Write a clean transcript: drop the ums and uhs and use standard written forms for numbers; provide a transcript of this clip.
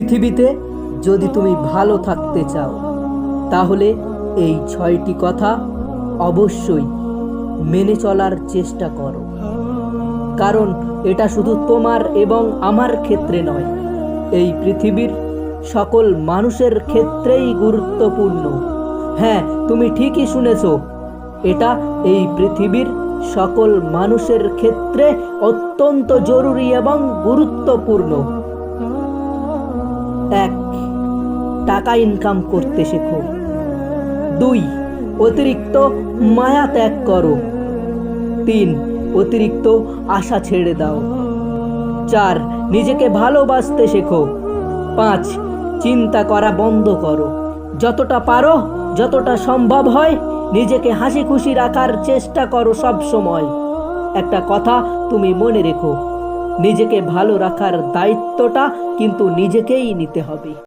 পৃথিবীতে যদি তুমি ভালো থাকতে চাও তাহলে এই 6টি কথা অবশ্যই মেনে চলার চেষ্টা করো। কারণ এটা শুধু তোমার এবং আমার ক্ষেত্রে নয়, এই পৃথিবীর সকল মানুষের ক্ষেত্রেই গুরুত্বপূর্ণ। হ্যাঁ, তুমি ঠিকই শুনেছো, এটা এই পৃথিবীর সকল মানুষের ক্ষেত্রে অত্যন্ত জরুরি এবং গুরুত্বপূর্ণ। 1. টাকা ইনকাম করতে শেখো। 2. অতিরিক্ত মায়া ত্যাগ করো। 3. অতিরিক্ত আশা ছেড়ে দাও। 4. নিজেকে ভালোবাসতে শেখো। 5. চিন্তা করা বন্ধ করো। যতটা পারো, যতটা সম্ভব হয়, নিজেকে হাসি খুশি রাখার চেষ্টা করো সব সময়। একটা কথা তুমি মনে রেখো, নিজেকে ভালো রাখার দায়িত্বটা কিন্তু নিজেকেই নিতে হবে।